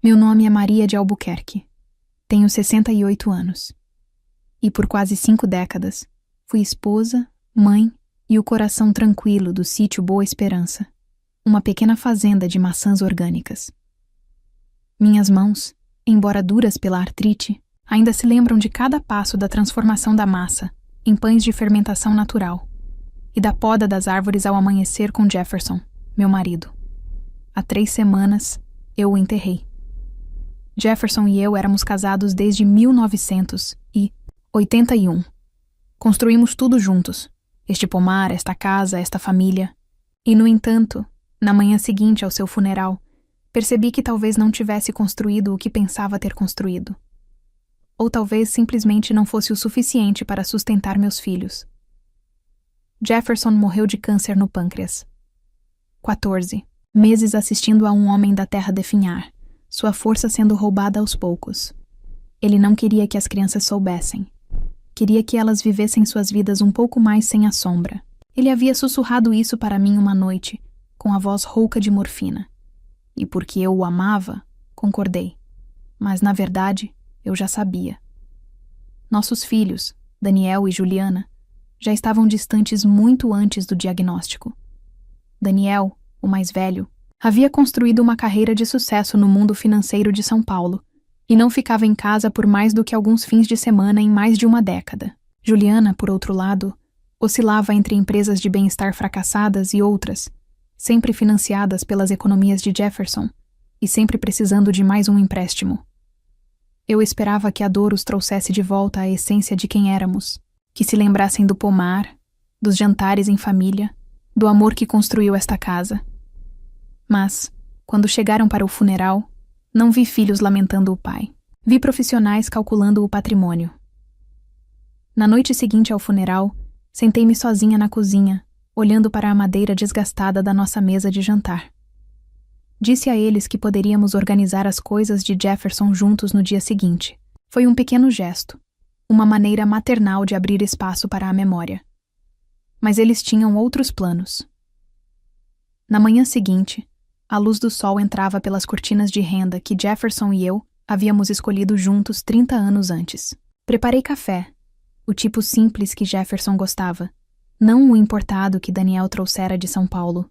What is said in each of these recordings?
Meu nome é Maria de Albuquerque. Tenho 68 anos. E por quase 5 décadas, fui esposa, mãe e o coração tranquilo do sítio Boa Esperança, uma pequena fazenda de maçãs orgânicas. Minhas mãos, embora duras pela artrite, ainda se lembram de cada passo da transformação da massa em pães de fermentação natural e da poda das árvores ao amanhecer com Jefferson, meu marido. Há 3 semanas, eu o enterrei. Jefferson e eu éramos casados desde 1981. Construímos tudo juntos, este pomar, esta casa, esta família. E, no entanto, na manhã seguinte ao seu funeral, percebi que talvez não tivesse construído o que pensava ter construído. Ou talvez simplesmente não fosse o suficiente para sustentar meus filhos. Jefferson morreu de câncer no pâncreas. 14 meses assistindo a um homem da terra definhar, sua força sendo roubada aos poucos. Ele não queria que as crianças soubessem. Queria que elas vivessem suas vidas um pouco mais sem a sombra. Ele havia sussurrado isso para mim uma noite, com a voz rouca de morfina. E porque eu o amava, concordei. Mas, na verdade, eu já sabia. Nossos filhos, Daniel e Juliana, já estavam distantes muito antes do diagnóstico. Daniel, o mais velho, havia construído uma carreira de sucesso no mundo financeiro de São Paulo e não ficava em casa por mais do que alguns fins de semana em mais de uma década. Juliana, por outro lado, oscilava entre empresas de bem-estar fracassadas e outras, sempre financiadas pelas economias de Jefferson e sempre precisando de mais um empréstimo. Eu esperava que a dor os trouxesse de volta à essência de quem éramos, que se lembrassem do pomar, dos jantares em família, do amor que construiu esta casa. Mas, quando chegaram para o funeral, não vi filhos lamentando o pai. Vi profissionais calculando o patrimônio. Na noite seguinte ao funeral, sentei-me sozinha na cozinha, olhando para a madeira desgastada da nossa mesa de jantar. Disse a eles que poderíamos organizar as coisas de Jefferson juntos no dia seguinte. Foi um pequeno gesto, uma maneira maternal de abrir espaço para a memória. Mas eles tinham outros planos. Na manhã seguinte, a luz do sol entrava pelas cortinas de renda que Jefferson e eu havíamos escolhido juntos 30 anos antes. Preparei café, o tipo simples que Jefferson gostava, não o importado que Daniel trouxera de São Paulo,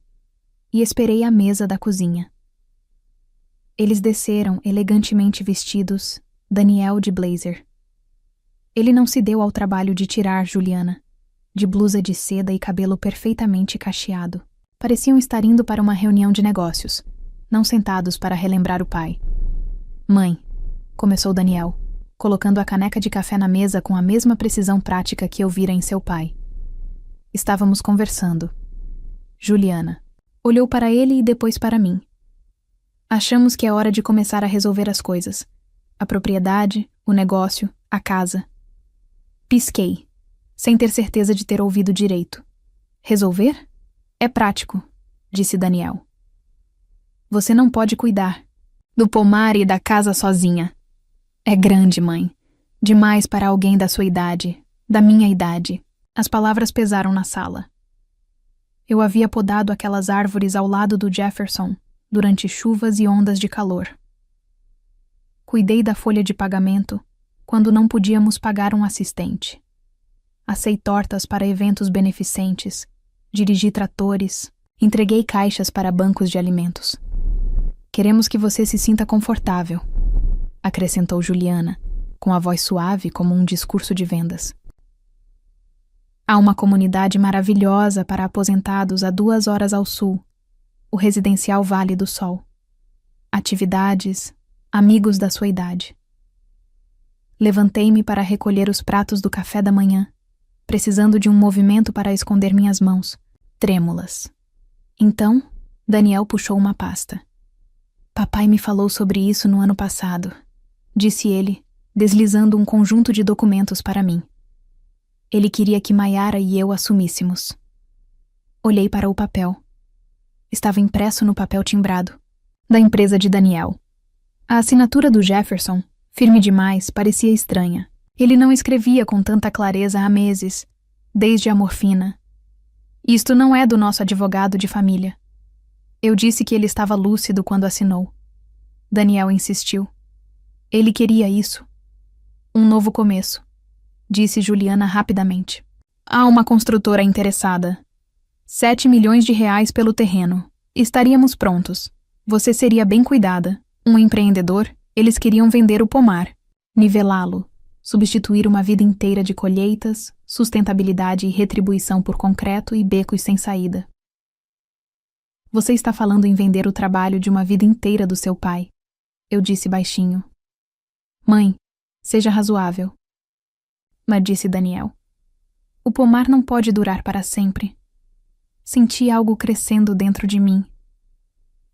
e esperei à mesa da cozinha. Eles desceram, elegantemente vestidos, Daniel de blazer. Ele não se deu ao trabalho de tirar Juliana, de blusa de seda e cabelo perfeitamente cacheado. Pareciam estar indo para uma reunião de negócios, não sentados para relembrar o pai. Mãe, começou Daniel, colocando a caneca de café na mesa com a mesma precisão prática que eu vira em seu pai. Estávamos conversando. Juliana olhou para ele e depois para mim. Achamos que é hora de começar a resolver as coisas. A propriedade, o negócio, a casa. Pisquei, sem ter certeza de ter ouvido direito. Resolver? É prático, disse Daniel. Você não pode cuidar do pomar e da casa sozinha. É grande, mãe. Demais para alguém da sua idade, da minha idade. As palavras pesaram na sala. Eu havia podado aquelas árvores ao lado do Jefferson durante chuvas e ondas de calor. Cuidei da folha de pagamento quando não podíamos pagar um assistente. Assei tortas para eventos beneficentes. Dirigi tratores, entreguei caixas para bancos de alimentos. Queremos que você se sinta confortável, acrescentou Juliana, com a voz suave como um discurso de vendas. Há uma comunidade maravilhosa para aposentados a 2 horas ao sul, o residencial Vale do Sol. Atividades, amigos da sua idade. Levantei-me para recolher os pratos do café da manhã, precisando de um movimento para esconder minhas mãos, trêmulas. Então, Daniel puxou uma pasta. Papai me falou sobre isso no ano passado, disse ele, deslizando um conjunto de documentos para mim. Ele queria que Mayara e eu assumíssemos. Olhei para o papel. Estava impresso no papel timbrado, da empresa de Daniel. A assinatura do Jefferson, firme demais, parecia estranha. Ele não escrevia com tanta clareza há meses, desde a morfina. Isto não é do nosso advogado de família. Eu disse que ele estava lúcido quando assinou. Daniel insistiu. Ele queria isso. Um novo começo, disse Juliana rapidamente. Há uma construtora interessada. 7 milhões de reais pelo terreno. Estaríamos prontos. Você seria bem cuidada. Um empreendedor, eles queriam vender o pomar, nivelá-lo, substituir uma vida inteira de colheitas, sustentabilidade e retribuição por concreto e becos sem saída. Você está falando em vender o trabalho de uma vida inteira do seu pai, eu disse baixinho. Mãe, seja razoável. Mas disse Daniel. O pomar não pode durar para sempre. Senti algo crescendo dentro de mim.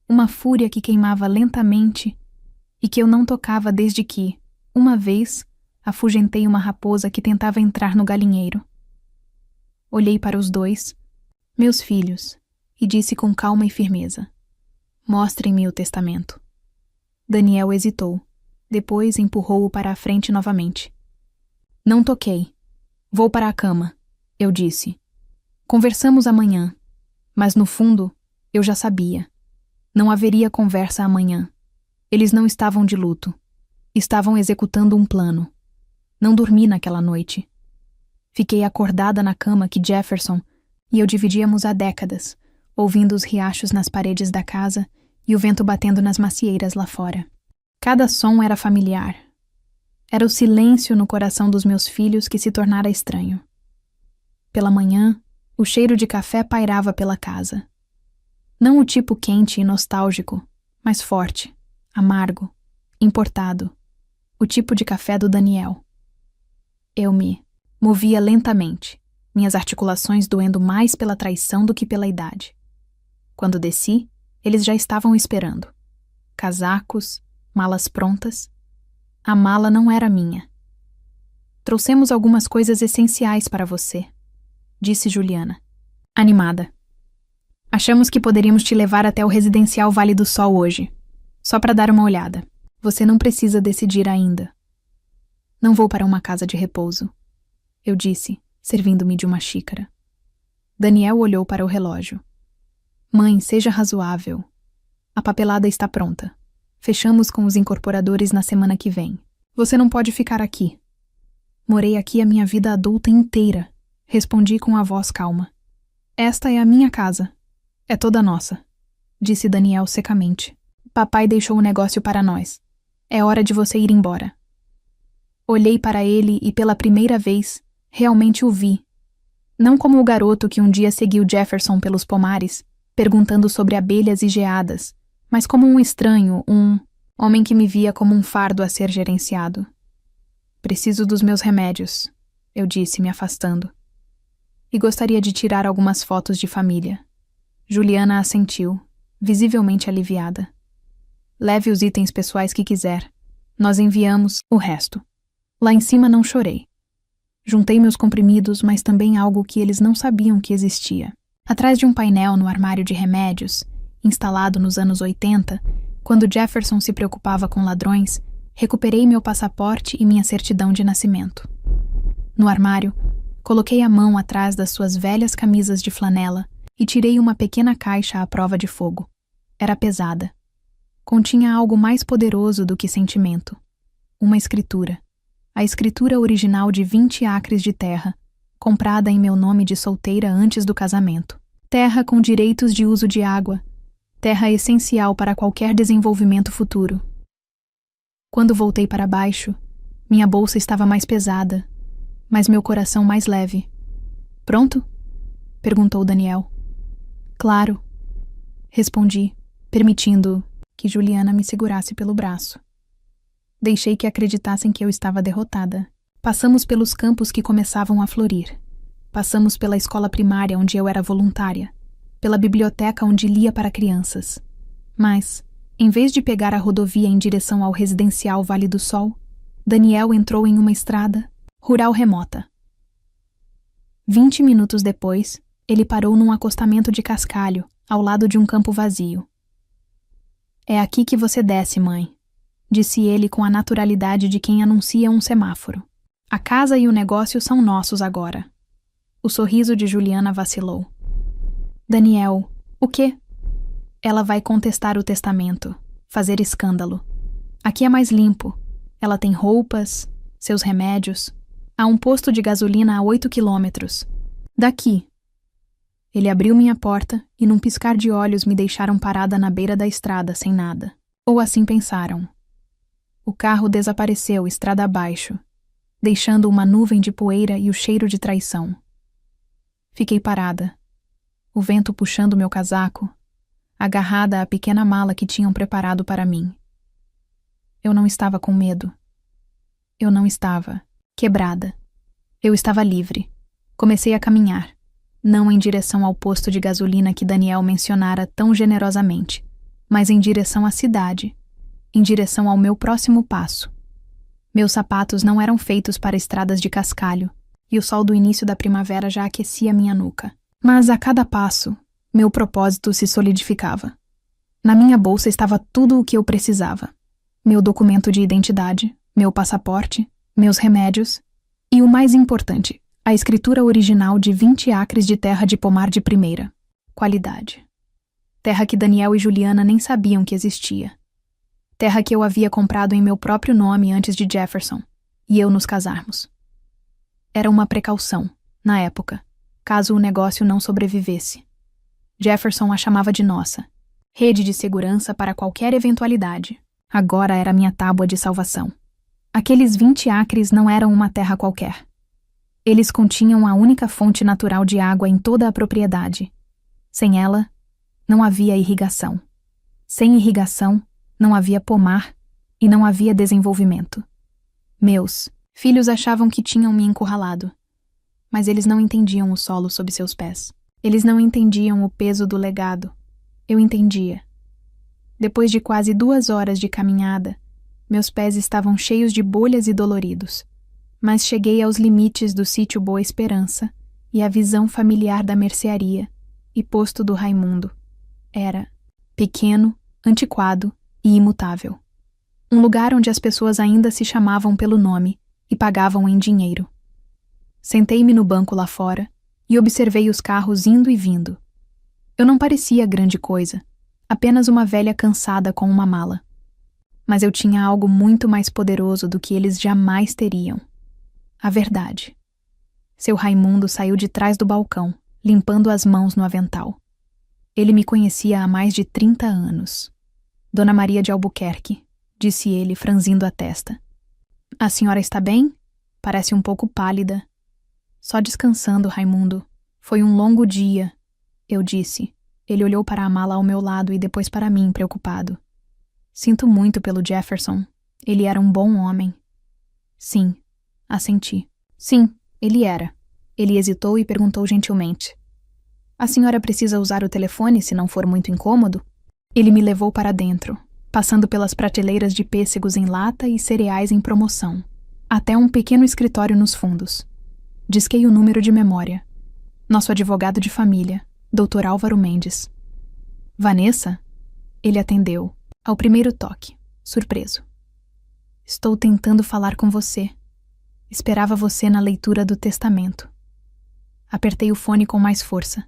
Uma fúria que queimava lentamente e que eu não tocava desde que, uma vez, afugentei uma raposa que tentava entrar no galinheiro. Olhei para os dois, meus filhos, e disse com calma e firmeza: Mostrem-me o testamento. Daniel hesitou. Depois empurrou-o para a frente novamente. Não toquei. Vou para a cama, eu disse. Conversamos amanhã, mas no fundo, eu já sabia. Não haveria conversa amanhã. Eles não estavam de luto. Estavam executando um plano. Não dormi naquela noite. Fiquei acordada na cama que Jefferson e eu dividíamos há décadas, ouvindo os riachos nas paredes da casa e o vento batendo nas macieiras lá fora. Cada som era familiar. Era o silêncio no coração dos meus filhos que se tornara estranho. Pela manhã, o cheiro de café pairava pela casa. Não o tipo quente e nostálgico, mas forte, amargo, importado. O tipo de café do Daniel. Eu me movia lentamente, minhas articulações doendo mais pela traição do que pela idade. Quando desci, eles já estavam esperando. Casacos, malas prontas. A mala não era minha. Trouxemos algumas coisas essenciais para você, disse Juliana, animada. Achamos que poderíamos te levar até o residencial Vale do Sol hoje, só para dar uma olhada. Você não precisa decidir ainda. Não vou para uma casa de repouso, eu disse, servindo-me de uma xícara. Daniel olhou para o relógio. Mãe, seja razoável. A papelada está pronta. Fechamos com os incorporadores na semana que vem. Você não pode ficar aqui. Morei aqui a minha vida adulta inteira, respondi com a voz calma. Esta é a minha casa. É toda nossa, disse Daniel secamente. Papai deixou o negócio para nós. É hora de você ir embora. Olhei para ele e pela primeira vez, realmente o vi. Não como o garoto que um dia seguiu Jefferson pelos pomares, perguntando sobre abelhas e geadas, mas como um estranho, um homem que me via como um fardo a ser gerenciado. Preciso dos meus remédios, eu disse, me afastando. E gostaria de tirar algumas fotos de família. Juliana assentiu, visivelmente aliviada. Leve os itens pessoais que quiser. Nós enviamos o resto. Lá em cima não chorei. Juntei meus comprimidos, mas também algo que eles não sabiam que existia. Atrás de um painel no armário de remédios, instalado nos anos 80, quando Jefferson se preocupava com ladrões, recuperei meu passaporte e minha certidão de nascimento. No armário, coloquei a mão atrás das suas velhas camisas de flanela e tirei uma pequena caixa à prova de fogo. Era pesada. Continha algo mais poderoso do que sentimento. Uma escritura. A escritura original de 20 acres de terra, comprada em meu nome de solteira antes do casamento. Terra com direitos de uso de água. Terra essencial para qualquer desenvolvimento futuro. Quando voltei para baixo, minha bolsa estava mais pesada, mas meu coração mais leve. Pronto? Perguntou Daniel. Claro, respondi, permitindo que Juliana me segurasse pelo braço. Deixei que acreditassem que eu estava derrotada. Passamos pelos campos que começavam a florir. Passamos pela escola primária onde eu era voluntária, pela biblioteca onde lia para crianças. Mas, em vez de pegar a rodovia em direção ao residencial Vale do Sol, Daniel entrou em uma estrada rural remota. 20 minutos depois, ele parou num acostamento de cascalho, ao lado de um campo vazio. É aqui que você desce, mãe, disse ele com a naturalidade de quem anuncia um semáforo. A casa e o negócio são nossos agora. O sorriso de Juliana vacilou. Daniel, o quê? Ela vai contestar o testamento, fazer escândalo. Aqui é mais limpo. Ela tem roupas, seus remédios. Há um posto de gasolina a 8 quilômetros. Daqui. Ele abriu minha porta e num piscar de olhos me deixaram parada na beira da estrada sem nada. Ou assim pensaram. O carro desapareceu estrada abaixo, deixando uma nuvem de poeira e o cheiro de traição. Fiquei parada, o vento puxando meu casaco, agarrada à pequena mala que tinham preparado para mim. Eu não estava com medo. Eu não estava quebrada. Eu estava livre. Comecei a caminhar, não em direção ao posto de gasolina que Daniel mencionara tão generosamente, mas em direção à cidade, em direção ao meu próximo passo. Meus sapatos não eram feitos para estradas de cascalho, e o sol do início da primavera já aquecia minha nuca. Mas a cada passo, meu propósito se solidificava. Na minha bolsa estava tudo o que eu precisava. Meu documento de identidade, meu passaporte, meus remédios e, o mais importante, a escritura original de 20 acres de terra de pomar de primeira qualidade. Terra que Daniel e Juliana nem sabiam que existia. Terra que eu havia comprado em meu próprio nome antes de Jefferson e eu nos casarmos. Era uma precaução, na época, caso o negócio não sobrevivesse. Jefferson a chamava de nossa, rede de segurança para qualquer eventualidade. Agora era minha tábua de salvação. Aqueles 20 acres não eram uma terra qualquer. Eles continham a única fonte natural de água em toda a propriedade. Sem ela, não havia irrigação. Sem irrigação, não havia pomar e não havia desenvolvimento. Meus filhos achavam que tinham me encurralado, mas eles não entendiam o solo sob seus pés. Eles não entendiam o peso do legado. Eu entendia. Depois de quase 2 horas de caminhada, meus pés estavam cheios de bolhas e doloridos, mas cheguei aos limites do sítio Boa Esperança e a visão familiar da mercearia e posto do Raimundo. Era pequeno, antiquado e imutável. Um lugar onde as pessoas ainda se chamavam pelo nome e pagavam em dinheiro. Sentei-me no banco lá fora e observei os carros indo e vindo. Eu não parecia grande coisa, apenas uma velha cansada com uma mala. Mas eu tinha algo muito mais poderoso do que eles jamais teriam. A verdade. Seu Raimundo saiu de trás do balcão, limpando as mãos no avental. Ele me conhecia há mais de 30 anos. Dona Maria de Albuquerque, disse ele, franzindo a testa. A senhora está bem? Parece um pouco pálida. Só descansando, Raimundo. Foi um longo dia, eu disse. Ele olhou para a mala ao meu lado e depois para mim, preocupado. Sinto muito pelo Jefferson. Ele era um bom homem. Sim, assenti. Sim, ele era. Ele hesitou e perguntou gentilmente. A senhora precisa usar o telefone se não for muito incômodo? Ele me levou para dentro, passando pelas prateleiras de pêssegos em lata e cereais em promoção, até um pequeno escritório nos fundos. Disquei o número de memória. Nosso advogado de família, Dr. Álvaro Mendes. Vanessa? Ele atendeu, ao primeiro toque, surpreso. Estou tentando falar com você. Esperava você na leitura do testamento. Apertei o fone com mais força.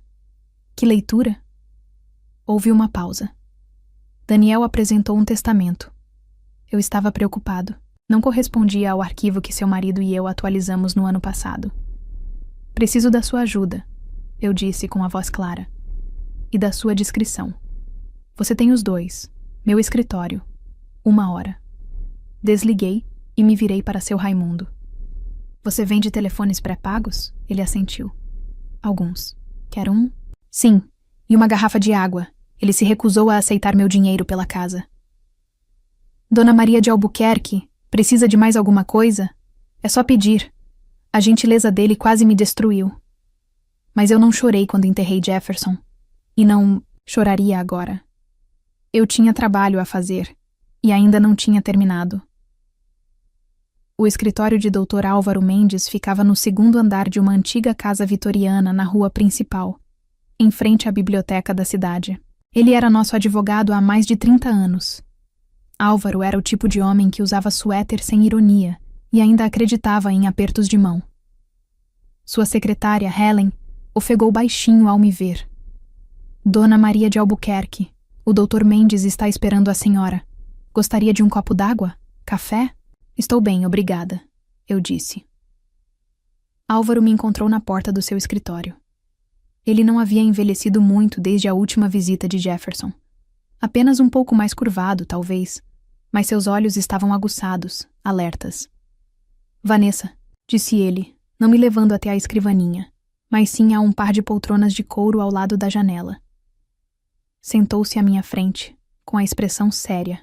Que leitura? Houve uma pausa. Daniel apresentou um testamento. Eu estava preocupado. Não correspondia ao arquivo que seu marido e eu atualizamos no ano passado. Preciso da sua ajuda, eu disse com a voz clara. E da sua discrição. Você tem os dois. Meu escritório. 1 hora. Desliguei e me virei para seu Raimundo. Você vende telefones pré-pagos? Ele assentiu. Alguns. Quer um? Sim. E uma garrafa de água. Ele se recusou a aceitar meu dinheiro pela casa. Dona Maria de Albuquerque, precisa de mais alguma coisa? É só pedir. A gentileza dele quase me destruiu. Mas eu não chorei quando enterrei Jefferson. E não choraria agora. Eu tinha trabalho a fazer. E ainda não tinha terminado. O escritório de Dr. Álvaro Mendes ficava no 2º andar de uma antiga casa vitoriana na rua principal, em frente à biblioteca da cidade. Ele era nosso advogado há mais de 30 anos. Álvaro era o tipo de homem que usava suéter sem ironia e ainda acreditava em apertos de mão. Sua secretária, Helen, ofegou baixinho ao me ver. Dona Maria de Albuquerque, o Dr. Mendes está esperando a senhora, Gostaria de um copo d'água? Café? Estou bem, obrigada, eu disse. Álvaro me encontrou na porta do seu escritório. Ele não havia envelhecido muito desde a última visita de Jefferson. Apenas um pouco mais curvado, talvez, mas seus olhos estavam aguçados, alertas. Vanessa, disse ele, não me levando até a escrivaninha, mas sim a um par de poltronas de couro ao lado da janela. Sentou-se à minha frente, com a expressão séria.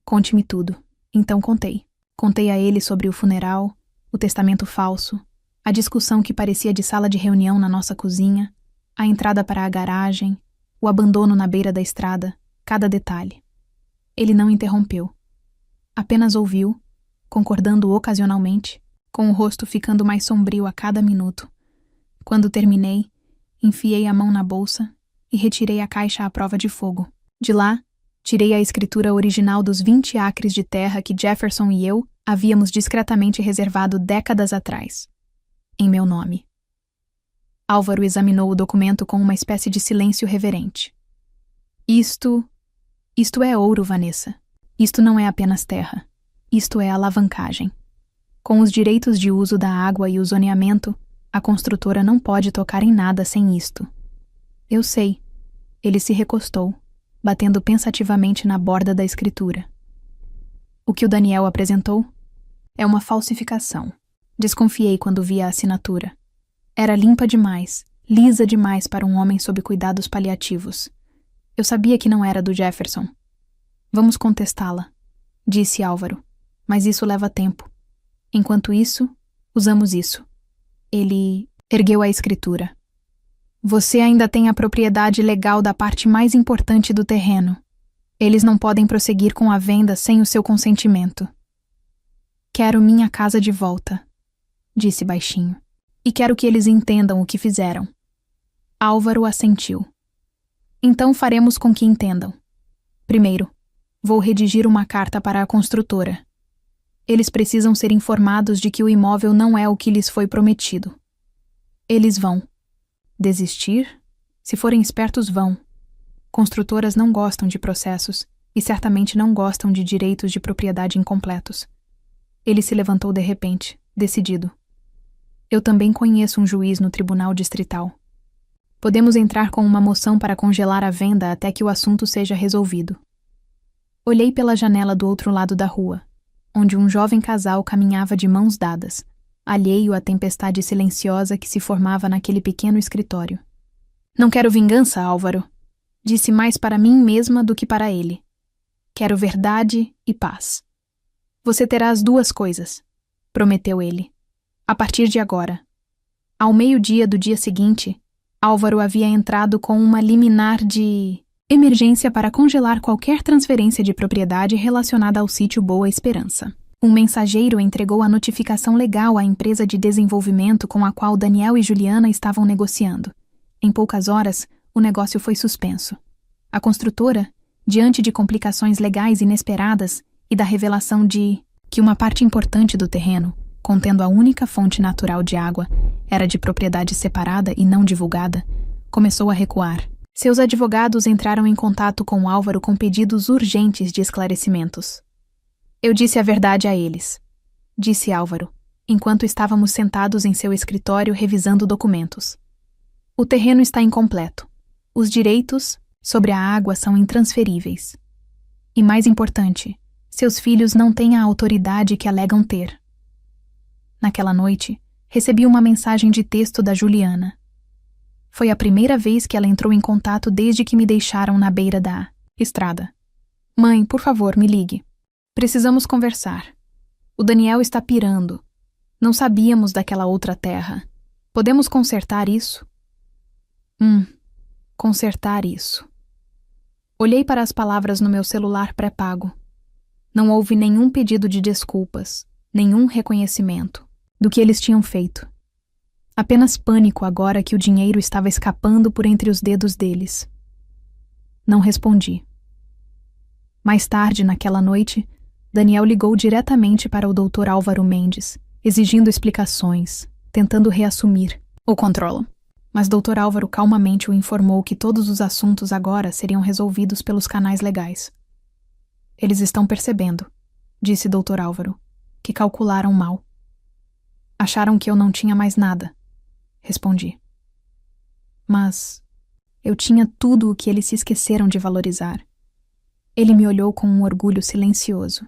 Conte-me tudo. Então contei. Contei a ele sobre o funeral, o testamento falso, a discussão que parecia de sala de reunião na nossa cozinha, a entrada para a garagem, o abandono na beira da estrada, cada detalhe. Ele não interrompeu. Apenas ouviu, concordando ocasionalmente, com o rosto ficando mais sombrio a cada minuto. Quando terminei, enfiei a mão na bolsa e retirei a caixa à prova de fogo. De lá, tirei a escritura original dos 20 acres de terra que Jefferson e eu havíamos discretamente reservado décadas atrás, em meu nome. Álvaro examinou o documento com uma espécie de silêncio reverente. Isto é ouro, Vanessa. Isto não é apenas terra. Isto é alavancagem. Com os direitos de uso da água e o zoneamento, a construtora não pode tocar em nada sem isto. Eu sei. Ele se recostou, batendo pensativamente na borda da escritura. O que o Daniel apresentou é uma falsificação. Desconfiei quando vi a assinatura. Era limpa demais, lisa demais para um homem sob cuidados paliativos. Eu sabia que não era do Jefferson. Vamos contestá-la, disse Álvaro, mas isso leva tempo. Enquanto isso, usamos isso. Ele ergueu a escritura. Você ainda tem a propriedade legal da parte mais importante do terreno. Eles não podem prosseguir com a venda sem o seu consentimento. Quero minha casa de volta, disse baixinho, e quero que eles entendam o que fizeram. Álvaro assentiu. Então faremos com que entendam. Primeiro, vou redigir uma carta para a construtora. Eles precisam ser informados de que o imóvel não é o que lhes foi prometido. Eles vão desistir? Se forem espertos, vão. Construtoras não gostam de processos e certamente não gostam de direitos de propriedade incompletos. Ele se levantou de repente, decidido. Eu também conheço um juiz no tribunal distrital. Podemos entrar com uma moção para congelar a venda até que o assunto seja resolvido. Olhei pela janela do outro lado da rua, onde um jovem casal caminhava de mãos dadas, alheio à tempestade silenciosa que se formava naquele pequeno escritório. Não quero vingança, Álvaro. Disse mais para mim mesma do que para ele. Quero verdade e paz. Você terá as duas coisas, prometeu ele. A partir de agora. Ao meio-dia do dia seguinte, Álvaro havia entrado com uma liminar de emergência para congelar qualquer transferência de propriedade relacionada ao sítio Boa Esperança. Um mensageiro entregou a notificação legal à empresa de desenvolvimento com a qual Daniel e Juliana estavam negociando. Em poucas horas, o negócio foi suspenso. A construtora, diante de complicações legais inesperadas e da revelação de que uma parte importante do terreno, contendo a única fonte natural de água, era de propriedade separada e não divulgada, começou a recuar. Seus advogados entraram em contato com Álvaro com pedidos urgentes de esclarecimentos. Eu disse a verdade a eles, disse Álvaro, enquanto estávamos sentados em seu escritório revisando documentos. O terreno está incompleto. Os direitos sobre a água são intransferíveis. E mais importante, seus filhos não têm a autoridade que alegam ter. Naquela noite, recebi uma mensagem de texto da Juliana. Foi a primeira vez que ela entrou em contato desde que me deixaram na beira da estrada. Mãe, por favor, me ligue. Precisamos conversar. O Daniel está pirando. Não sabíamos daquela outra terra. Podemos consertar isso? Consertar isso. Olhei para as palavras no meu celular pré-pago. Não houve nenhum pedido de desculpas, nenhum reconhecimento do que eles tinham feito. Apenas pânico agora que o dinheiro estava escapando por entre os dedos deles. Não respondi. Mais tarde, naquela noite, Daniel ligou diretamente para o Dr. Álvaro Mendes, exigindo explicações, tentando reassumir o controle. Mas Dr. Álvaro calmamente o informou que todos os assuntos agora seriam resolvidos pelos canais legais. Eles estão percebendo, disse Dr. Álvaro, que calcularam mal. Acharam que eu não tinha mais nada, respondi. Mas eu tinha tudo o que eles se esqueceram de valorizar. Ele me olhou com um orgulho silencioso.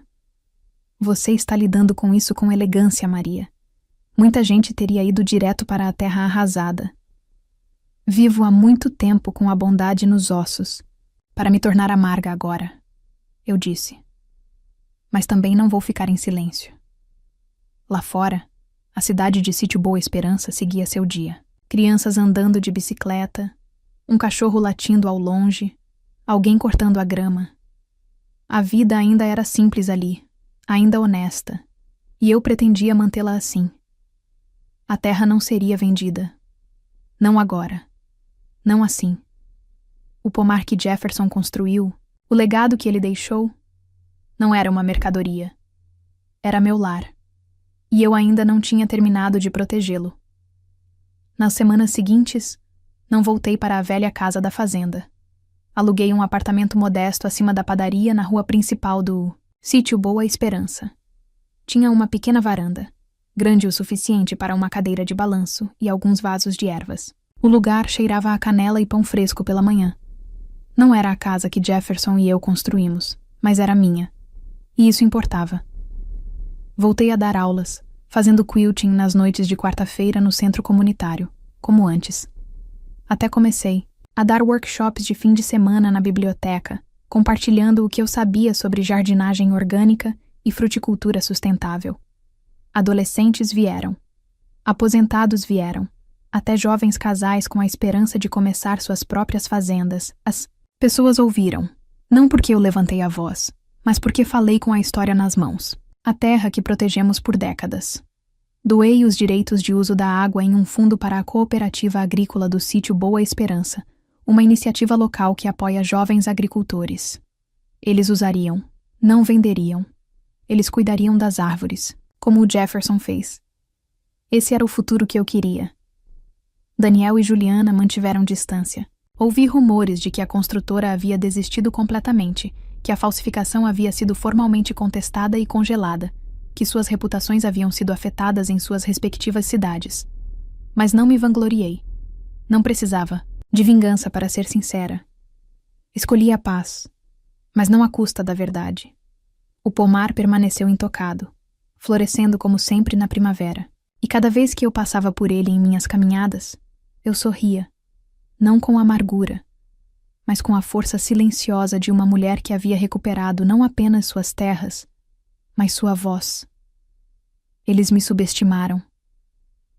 Você está lidando com isso com elegância, Maria. Muita gente teria ido direto para a terra arrasada. Vivo há muito tempo com a bondade nos ossos, para me tornar amarga agora, eu disse. Mas também não vou ficar em silêncio. Lá fora, a cidade de Sítio Boa Esperança seguia seu dia. Crianças andando de bicicleta, um cachorro latindo ao longe, alguém cortando a grama. A vida ainda era simples ali, ainda honesta, e eu pretendia mantê-la assim. A terra não seria vendida. Não agora. Não assim. O pomar que Jefferson construiu, o legado que ele deixou, não era uma mercadoria. Era meu lar. E eu ainda não tinha terminado de protegê-lo. Nas semanas seguintes, não voltei para a velha casa da fazenda. Aluguei um apartamento modesto acima da padaria na rua principal do Sítio Boa Esperança. Tinha uma pequena varanda, grande o suficiente para uma cadeira de balanço e alguns vasos de ervas. O lugar cheirava a canela e pão fresco pela manhã. Não era a casa que Jefferson e eu construímos, mas era minha. E isso importava. Voltei a dar aulas, fazendo quilting nas noites de quarta-feira no centro comunitário, como antes. Até comecei a dar workshops de fim de semana na biblioteca, compartilhando o que eu sabia sobre jardinagem orgânica e fruticultura sustentável. Adolescentes vieram. Aposentados vieram. Até jovens casais com a esperança de começar suas próprias fazendas. As pessoas ouviram, não porque eu levantei a voz, mas porque falei com a história nas mãos. A terra que protegemos por décadas. Doei os direitos de uso da água em um fundo para a Cooperativa Agrícola do Sítio Boa Esperança, uma iniciativa local que apoia jovens agricultores. Eles usariam, não venderiam. Eles cuidariam das árvores, como o Jefferson fez. Esse era o futuro que eu queria. Daniel e Juliana mantiveram distância. Ouvi rumores de que a construtora havia desistido completamente, que a falsificação havia sido formalmente contestada e congelada, que suas reputações haviam sido afetadas em suas respectivas cidades. Mas não me vangloriei. Não precisava de vingança, para ser sincera. Escolhi a paz, mas não à custa da verdade. O pomar permaneceu intocado, florescendo como sempre na primavera, e cada vez que eu passava por ele em minhas caminhadas, eu sorria, não com amargura, mas com a força silenciosa de uma mulher que havia recuperado não apenas suas terras, mas sua voz. Eles me subestimaram,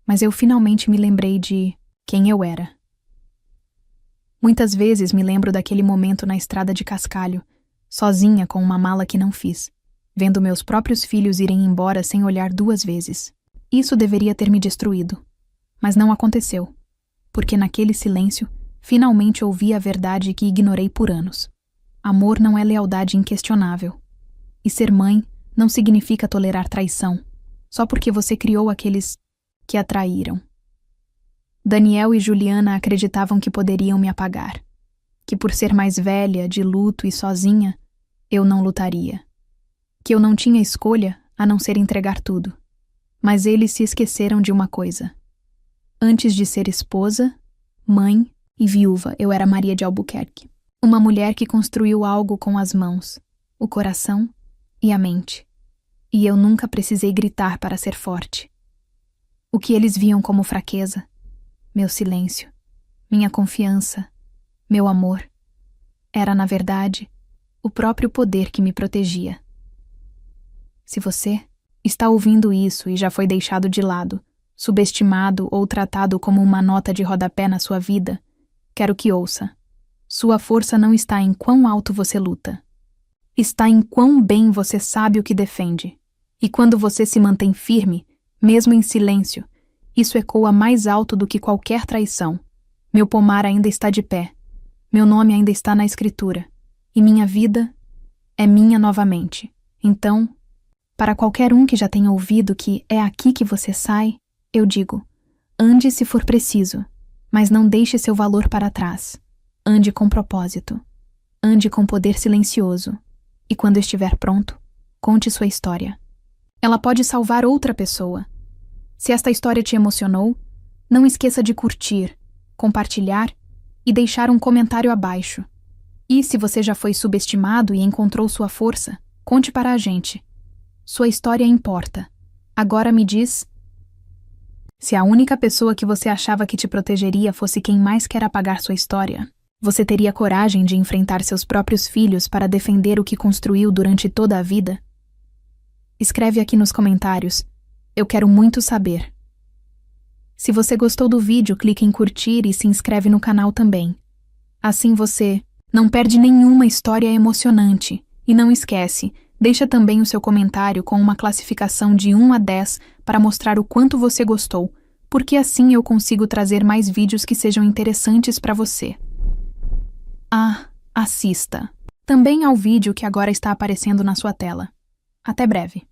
mas eu finalmente me lembrei de quem eu era. Muitas vezes me lembro daquele momento na estrada de Cascalho, sozinha com uma mala que não fiz, vendo meus próprios filhos irem embora sem olhar 2 vezes. Isso deveria ter me destruído, mas não aconteceu, porque naquele silêncio finalmente ouvi a verdade que ignorei por anos. Amor não é lealdade inquestionável. E ser mãe não significa tolerar traição, só porque você criou aqueles que a traíram. Daniel e Juliana acreditavam que poderiam me apagar, que por ser mais velha, de luto e sozinha, eu não lutaria, que eu não tinha escolha a não ser entregar tudo. Mas eles se esqueceram de uma coisa. Antes de ser esposa, mãe e viúva, eu era Maria de Albuquerque, uma mulher que construiu algo com as mãos, o coração e a mente. E eu nunca precisei gritar para ser forte. O que eles viam como fraqueza, meu silêncio, minha confiança, meu amor, era, na verdade, o próprio poder que me protegia. Se você está ouvindo isso e já foi deixado de lado, subestimado ou tratado como uma nota de rodapé na sua vida, quero que ouça. Sua força não está em quão alto você luta. Está em quão bem você sabe o que defende. E quando você se mantém firme, mesmo em silêncio, isso ecoa mais alto do que qualquer traição. Meu pomar ainda está de pé. Meu nome ainda está na escritura. E minha vida é minha novamente. Então, para qualquer um que já tenha ouvido que é aqui que você sai, eu digo, ande se for preciso, mas não deixe seu valor para trás. Ande com propósito. Ande com poder silencioso. E quando estiver pronto, conte sua história. Ela pode salvar outra pessoa. Se esta história te emocionou, não esqueça de curtir, compartilhar e deixar um comentário abaixo. E se você já foi subestimado e encontrou sua força, conte para a gente. Sua história importa. Agora me diz: se a única pessoa que você achava que te protegeria fosse quem mais quer apagar sua história, você teria coragem de enfrentar seus próprios filhos para defender o que construiu durante toda a vida? Escreve aqui nos comentários. Eu quero muito saber. Se você gostou do vídeo, clique em curtir e se inscreve no canal também. Assim você não perde nenhuma história emocionante. E não esquece, deixa também o seu comentário com uma classificação de 1 a 10 para mostrar o quanto você gostou, porque assim eu consigo trazer mais vídeos que sejam interessantes para você. Assista também ao vídeo que agora está aparecendo na sua tela. Até breve.